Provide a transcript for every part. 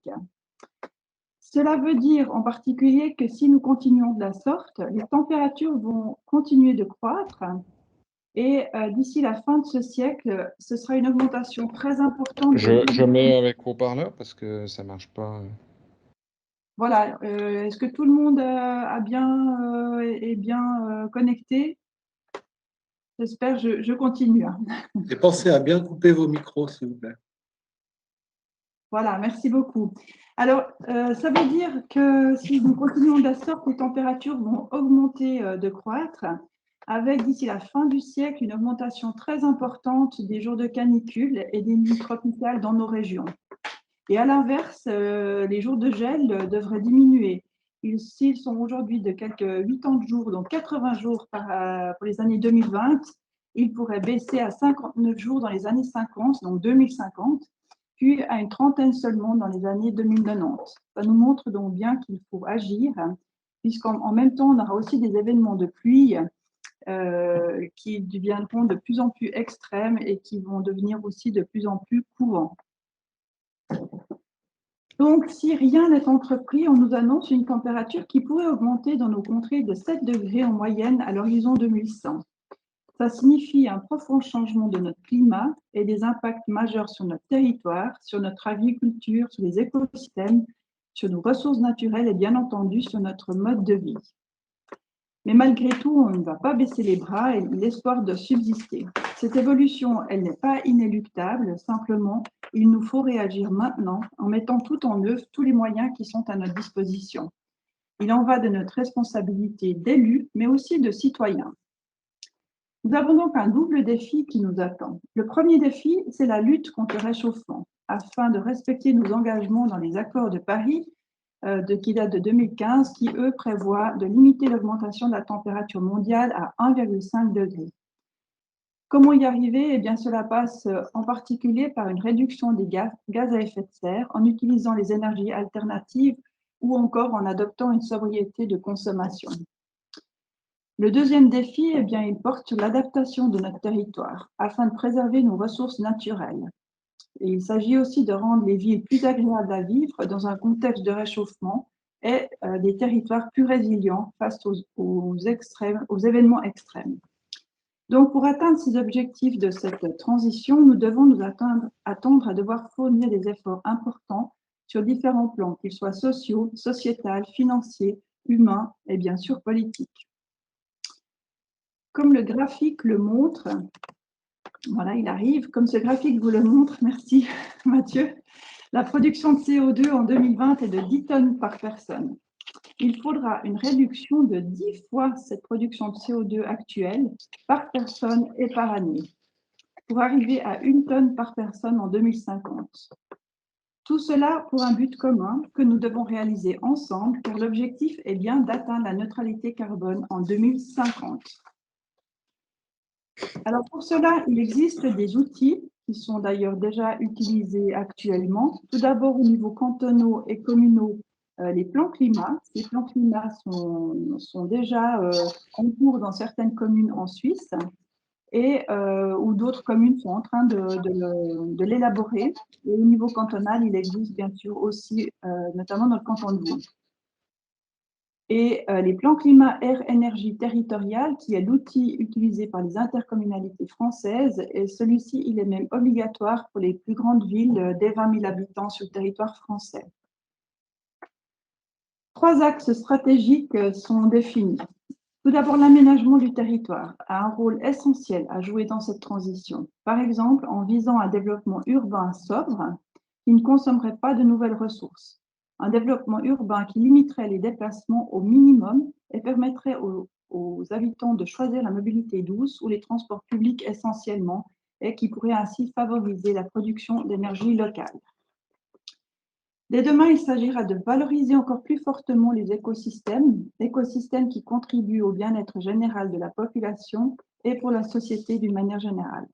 climatique. Cela veut dire en particulier que si nous continuons de la sorte, les températures vont continuer de croître et d'ici la fin de ce siècle, ce sera une augmentation très importante de Je mets avec haut-parleur parce que ça marche pas. Voilà, est-ce que tout le monde a bien, est bien connecté? J'espère, je continue, hein. Et pensez à bien couper vos micros, s'il vous plaît. Voilà, merci beaucoup. Alors, ça veut dire que si nous continuons de la sorte, les températures vont augmenter de croître, avec d'ici la fin du siècle une augmentation très importante des jours de canicule et des nuits tropicales dans nos régions. Et à l'inverse, les jours de gel devraient diminuer. S'ils sont aujourd'hui de quelques 80 jours, donc 80 jours pour les années 2020, ils pourraient baisser à 59 jours dans les années 50, donc 2050, puis à une trentaine seulement dans les années 2090. Ça nous montre donc bien qu'il faut agir, puisqu'en même temps, on aura aussi des événements de pluie qui deviendront de plus en plus extrêmes et qui vont devenir aussi de plus en plus courants. Donc, si rien n'est entrepris, on nous annonce une température qui pourrait augmenter dans nos contrées de 7 degrés en moyenne à l'horizon 2100. Ça signifie un profond changement de notre climat et des impacts majeurs sur notre territoire, sur notre agriculture, sur les écosystèmes, sur nos ressources naturelles et bien entendu sur notre mode de vie. Mais malgré tout, on ne va pas baisser les bras et l'espoir de subsister. Cette évolution, elle n'est pas inéluctable, simplement, il nous faut réagir maintenant en mettant tout en œuvre, tous les moyens qui sont à notre disposition. Il en va de notre responsabilité d'élus, mais aussi de citoyens. Nous avons donc un double défi qui nous attend. Le premier défi, c'est la lutte contre le réchauffement. Afin de respecter nos engagements dans les accords de Paris, qui datent de 2015, qui, eux, prévoient de limiter l'augmentation de la température mondiale à 1,5 degré. Comment y arriver? Eh bien, cela passe en particulier par une réduction des gaz à effet de serre, en utilisant les énergies alternatives ou encore en adoptant une sobriété de consommation. Le deuxième défi, eh bien, il porte sur l'adaptation de notre territoire afin de préserver nos ressources naturelles. Et il s'agit aussi de rendre les villes plus agréables à vivre dans un contexte de réchauffement et des territoires plus résilients face aux événements extrêmes. Donc, pour atteindre ces objectifs de cette transition, nous devons nous attendre à devoir fournir des efforts importants sur différents plans, qu'ils soient sociaux, sociétals, financiers, humains et bien sûr politiques. Comme le graphique le montre, voilà, il arrive, comme ce graphique vous le montre, merci Mathieu, la production de CO2 en 2020 est de 10 tonnes par personne. Il faudra une réduction de 10 fois cette production de CO2 actuelle par personne et par année pour arriver à 1 tonne par personne en 2050. Tout cela pour un but commun que nous devons réaliser ensemble, car l'objectif est bien d'atteindre la neutralité carbone en 2050. Alors pour cela, il existe des outils qui sont d'ailleurs déjà utilisés actuellement. Tout d'abord au niveau cantonaux et communaux, les plans climat. Ces plans climat sont déjà en cours dans certaines communes en Suisse et où d'autres communes sont en train de l'élaborer. Et au niveau cantonal, il existe bien sûr aussi, notamment dans le canton de Vaud. Et les plans climat air énergie territoriale, qui est l'outil utilisé par les intercommunalités françaises, et celui-ci, il est même obligatoire pour les plus grandes villes dès 20 000 habitants sur le territoire français. 3 axes stratégiques sont définis. Tout d'abord, l'aménagement du territoire a un rôle essentiel à jouer dans cette transition. Par exemple, en visant un développement urbain sobre qui ne consommerait pas de nouvelles ressources. Un développement urbain qui limiterait les déplacements au minimum et permettrait aux habitants de choisir la mobilité douce ou les transports publics essentiellement et qui pourrait ainsi favoriser la production d'énergie locale. Dès demain, il s'agira de valoriser encore plus fortement les écosystèmes qui contribuent au bien-être général de la population et pour la société d'une manière générale.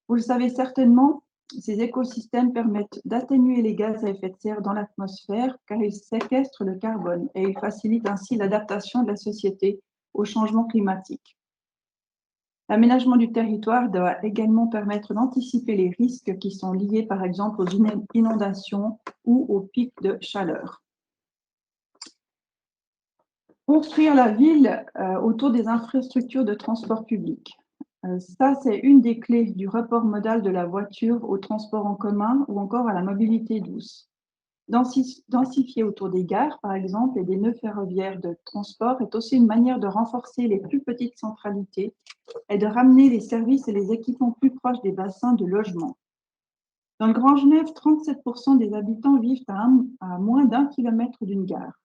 Vous le savez certainement, ces écosystèmes permettent d'atténuer les gaz à effet de serre dans l'atmosphère car ils séquestrent le carbone et ils facilitent ainsi l'adaptation de la société au changement climatique. L'aménagement du territoire doit également permettre d'anticiper les risques qui sont liés, par exemple, aux inondations ou aux pics de chaleur. Construire la ville autour des infrastructures de transport public. Ça, c'est une des clés du report modal de la voiture au transport en commun ou encore à la mobilité douce. Densifier autour des gares, par exemple, et des nœuds ferroviaires de transport est aussi une manière de renforcer les plus petites centralités et de ramener les services et les équipements plus proches des bassins de logement. Dans le Grand Genève, 37% des habitants vivent à moins d'1 kilomètre d'une gare.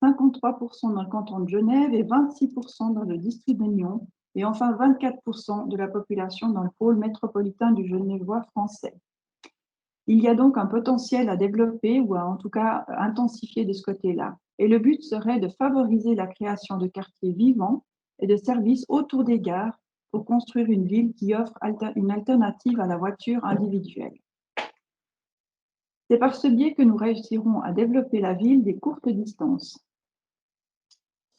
53% dans le canton de Genève et 26% dans le district de Nyon, et enfin 24% de la population dans le pôle métropolitain du Genevois français. Il y a donc un potentiel à développer ou en tout cas intensifier de ce côté-là. Et le but serait de favoriser la création de quartiers vivants et de services autour des gares pour construire une ville qui offre une alternative à la voiture individuelle. C'est par ce biais que nous réussirons à développer la ville des courtes distances.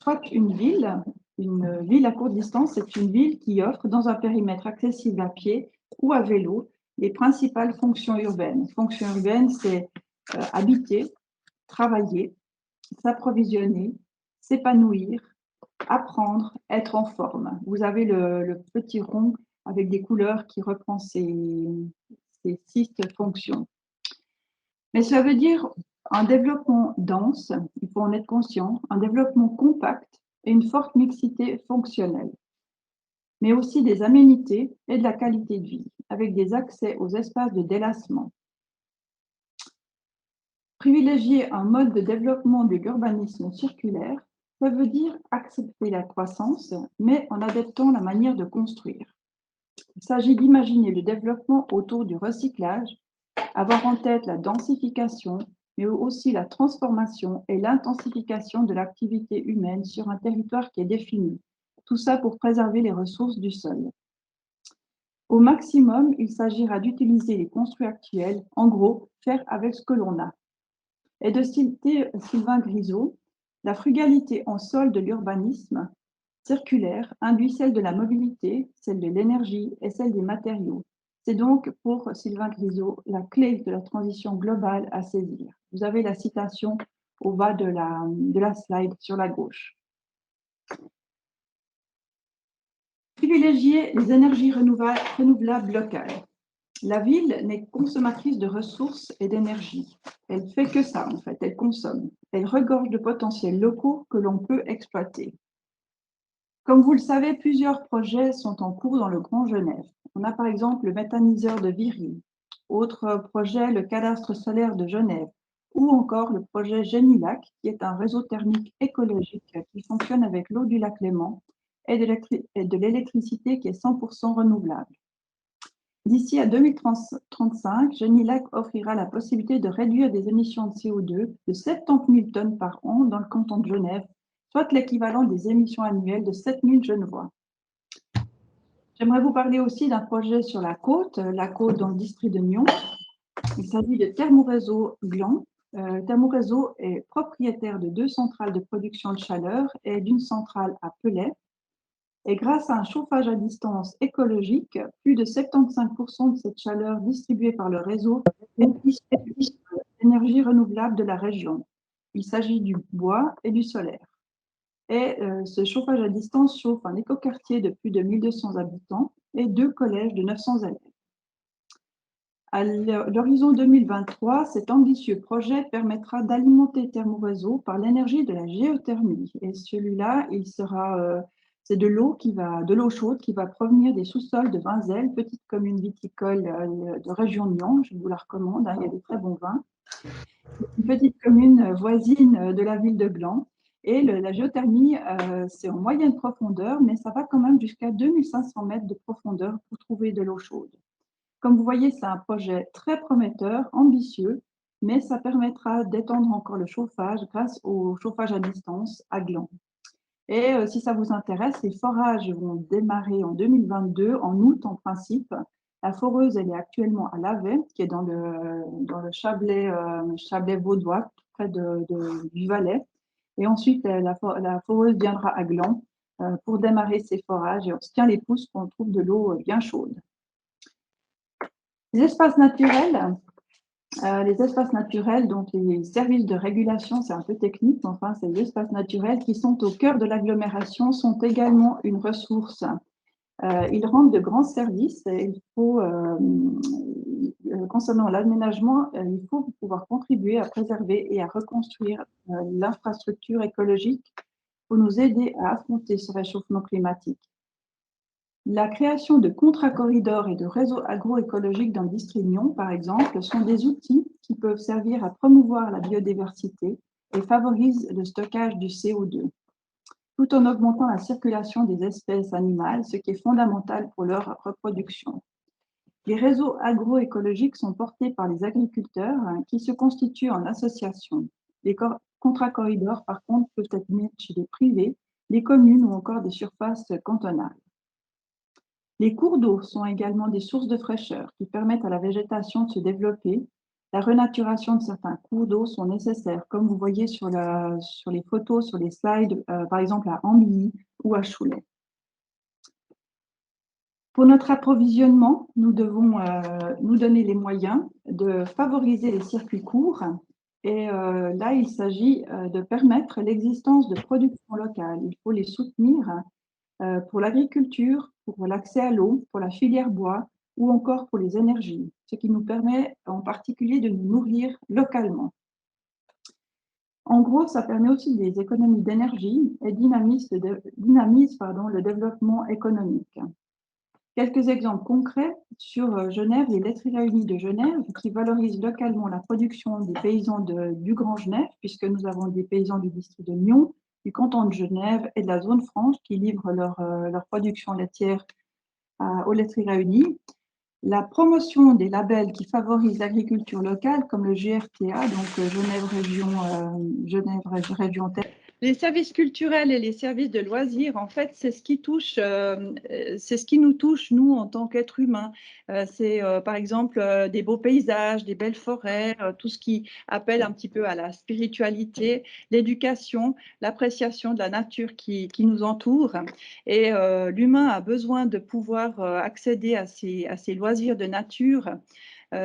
Soit une ville à courte distance, c'est une ville qui offre dans un périmètre accessible à pied ou à vélo les principales fonctions urbaines. Fonctions urbaines, c'est habiter, travailler, s'approvisionner, s'épanouir, apprendre, être en forme. Vous avez le petit rond avec des couleurs qui reprend ces 6 fonctions. Mais cela veut dire un développement dense, il faut en être conscient, un développement compact et une forte mixité fonctionnelle, mais aussi des aménités et de la qualité de vie, avec des accès aux espaces de délassement. Privilégier un mode de développement de l'urbanisme circulaire, ça veut dire accepter la croissance, mais en adaptant la manière de construire. Il s'agit d'imaginer le développement autour du recyclage, avoir en tête la densification, mais aussi la transformation et l'intensification de l'activité humaine sur un territoire qui est défini. Tout ça pour préserver les ressources du sol. Au maximum, il s'agira d'utiliser les construits actuels, en gros, faire avec ce que l'on a. Et de citer Sylvain Grisot, la frugalité en sol de l'urbanisme circulaire induit celle de la mobilité, celle de l'énergie et celle des matériaux. C'est donc pour Sylvain Grisot la clé de la transition globale à saisir. Vous avez la citation au bas de la slide sur la gauche. Privilégier les énergies renouvelables locales. La ville n'est consommatrice de ressources et d'énergie. Elle fait que ça, en fait, elle consomme. Elle regorge de potentiels locaux que l'on peut exploiter. Comme vous le savez, plusieurs projets sont en cours dans le Grand Genève. On a par exemple le méthaniseur de Viry, autre projet, le cadastre solaire de Genève, ou encore le projet Génilac, qui est un réseau thermique écologique qui fonctionne avec l'eau du lac Léman et de l'électricité qui est 100% renouvelable. D'ici à 2035, Génilac offrira la possibilité de réduire des émissions de CO2 de 70 000 tonnes par an dans le canton de Genève, soit l'équivalent des émissions annuelles de 7 000 Genevois. J'aimerais vous parler aussi d'un projet sur la côte dans le district de Nyon. Il s'agit de Thermoréseau Gland. Thermoréseau est propriétaire de 2 centrales de production de chaleur et d'une centrale à Pelay. Et grâce à un chauffage à distance écologique, plus de 75% de cette chaleur distribuée par le réseau est issue de l'énergie renouvelable de la région. Il s'agit du bois et du solaire. Et ce chauffage à distance chauffe un écoquartier de plus de 1200 habitants et 2 collèges de 900 élèves. À l'horizon 2023, cet ambitieux projet permettra d'alimenter Thermoréseau par l'énergie de la géothermie. Et celui-là, c'est de l'eau chaude qui va provenir des sous-sols de Vinzelles, petite commune viticole de région de Nyon. Je vous la recommande, il y a des très bons vins. Une petite commune voisine de la ville de Gland. Et la géothermie, c'est en moyenne profondeur, mais ça va quand même jusqu'à 2500 mètres de profondeur pour trouver de l'eau chaude. Comme vous voyez, c'est un projet très prometteur, ambitieux, mais ça permettra d'étendre encore le chauffage grâce au chauffage à distance à Gland. Et si ça vous intéresse, les forages vont démarrer en 2022, en août en principe. La foreuse, elle est actuellement à Lavey, qui est dans le Chablais vaudois, près du Valais. Et ensuite, la foreuse viendra à Gland. pour démarrer ces forages et on se tient les pouces quand on trouve de l'eau bien chaude. Les espaces naturels, donc les services de régulation, c'est un peu technique, mais enfin, c'est les espaces naturels qui sont au cœur de l'agglomération, sont également une ressource. Ils rendent de grands services et il faut, concernant l'aménagement, il faut pouvoir contribuer à préserver et à reconstruire l'infrastructure écologique pour nous aider à affronter ce réchauffement climatique. La création de contrats-corridors et de réseaux agroécologiques dans le district Nyon, par exemple, sont des outils qui peuvent servir à promouvoir la biodiversité et favorisent le stockage du CO2, tout en augmentant la circulation des espèces animales, ce qui est fondamental pour leur reproduction. Les réseaux agroécologiques sont portés par les agriculteurs qui se constituent en association. Les contrats corridors, par contre, peuvent être mis chez les privés, les communes ou encore des surfaces cantonales. Les cours d'eau sont également des sources de fraîcheur qui permettent à la végétation de se développer. La renaturation de certains cours d'eau sont nécessaires, comme vous voyez sur les photos, sur les slides, par exemple à Ambilly ou à Chouley. Pour notre approvisionnement, nous devons nous donner les moyens de favoriser les circuits courts. Et là, il s'agit de permettre l'existence de productions locales. Il faut les soutenir pour l'agriculture, pour l'accès à l'eau, pour la filière bois ou encore pour les énergies, ce qui nous permet en particulier de nous nourrir localement. En gros, ça permet aussi des économies d'énergie et dynamise le développement économique. Quelques exemples concrets sur Genève, les laiteries réunies de Genève qui valorisent localement la production des paysans du Grand Genève, puisque nous avons des paysans du district de Nyon, du canton de Genève et de la zone franche qui livrent leur production laitière aux laiteries réunies. La promotion des labels qui favorisent l'agriculture locale, comme le GRTA, donc Genève Région Terre. Les services culturels et les services de loisirs, en fait, c'est ce qui nous touche, nous, en tant qu'êtres humains. C'est, par exemple, des beaux paysages, des belles forêts, tout ce qui appelle un petit peu à la spiritualité, l'éducation, l'appréciation de la nature qui nous entoure. Et l'humain a besoin de pouvoir accéder à ces loisirs de nature.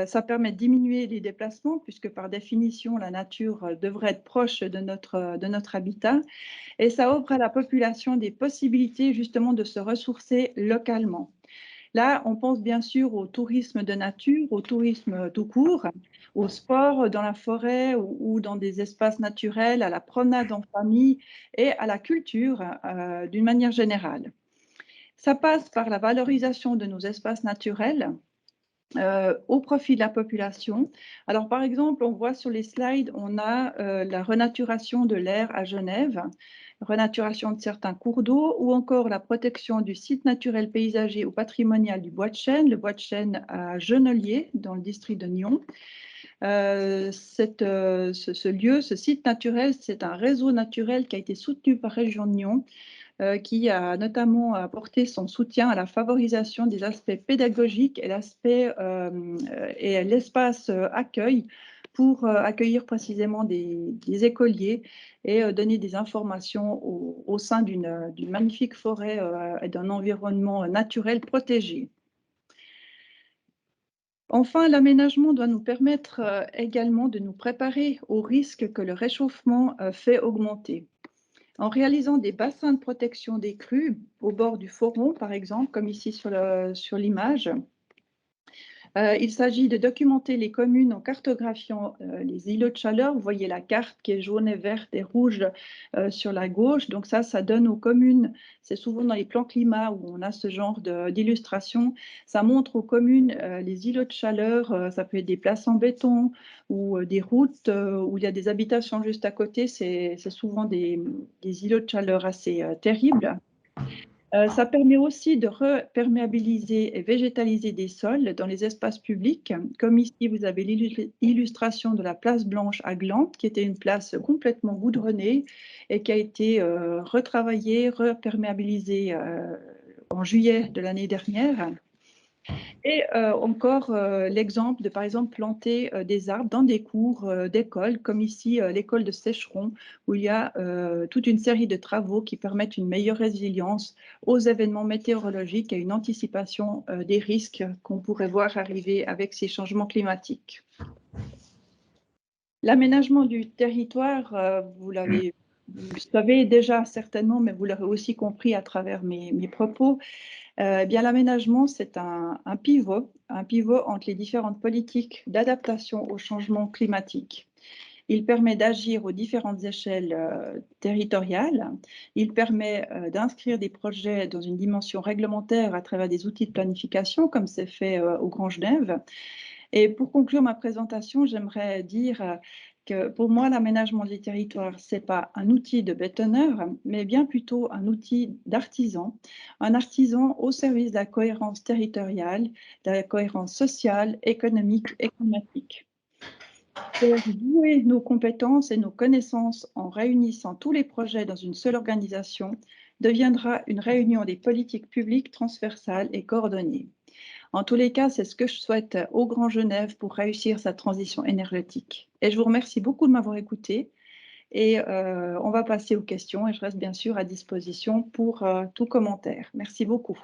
Ça permet de diminuer les déplacements puisque par définition, la nature devrait être proche de notre habitat et ça offre à la population des possibilités justement de se ressourcer localement. Là, on pense bien sûr au tourisme de nature, au tourisme tout court, au sport dans la forêt ou dans des espaces naturels, à la promenade en famille et à la culture d'une manière générale. Ça passe par la valorisation de nos espaces naturels, au profit de la population. Alors, par exemple, on voit sur les slides, on a la renaturation de l'air à Genève, renaturation de certains cours d'eau ou encore la protection du site naturel paysager ou patrimonial du Bois de Chêne, le Bois de Chêne à Genelier, dans le district de Nyon. Ce lieu, ce site naturel, c'est un réseau naturel qui a été soutenu par Région de Nyon, qui a notamment apporté son soutien à la favorisation des aspects pédagogiques et l'espace accueil pour accueillir précisément des écoliers et donner des informations au sein d'une magnifique forêt et d'un environnement naturel protégé. Enfin, l'aménagement doit nous permettre également de nous préparer aux risques que le réchauffement fait augmenter. En réalisant des bassins de protection des crues au bord du Foron, par exemple, comme ici sur l'image, il s'agit de documenter les communes en cartographiant les îlots de chaleur. Vous voyez la carte qui est jaune et verte et rouge sur la gauche. Donc ça donne aux communes, c'est souvent dans les plans climat où on a ce genre d'illustration, ça montre aux communes les îlots de chaleur, ça peut être des places en béton ou des routes où il y a des habitations juste à côté. C'est souvent des îlots de chaleur assez terribles. Ça permet aussi de reperméabiliser et végétaliser des sols dans les espaces publics. Comme ici, vous avez l'illustration de la place Blanche à Gland, qui était une place complètement goudronnée et qui a été retravaillée, reperméabilisée en juillet de l'année dernière. Et encore l'exemple de, par exemple, planter des arbres dans des cours d'école, comme ici l'école de Sécheron, où il y a toute une série de travaux qui permettent une meilleure résilience aux événements météorologiques et une anticipation des risques qu'on pourrait voir arriver avec ces changements climatiques. L'aménagement du territoire, vous le savez déjà certainement, mais vous l'aurez aussi compris à travers mes propos. Eh bien, l'aménagement, c'est un pivot entre les différentes politiques d'adaptation au changement climatique. Il permet d'agir aux différentes échelles territoriales. Il permet d'inscrire des projets dans une dimension réglementaire à travers des outils de planification, comme c'est fait au Grand Genève. Et pour conclure ma présentation, j'aimerais dire que pour moi, l'aménagement des territoires, ce n'est pas un outil de bétonneur, mais bien plutôt un outil d'artisan, un artisan au service de la cohérence territoriale, de la cohérence sociale, économique et climatique. Faire jouer nos compétences et nos connaissances en réunissant tous les projets dans une seule organisation deviendra une réunion des politiques publiques transversales et coordonnées. En tous les cas, c'est ce que je souhaite au Grand Genève pour réussir sa transition énergétique. Et je vous remercie beaucoup de m'avoir écouté. Et on va passer aux questions et je reste bien sûr à disposition pour tout commentaire. Merci beaucoup.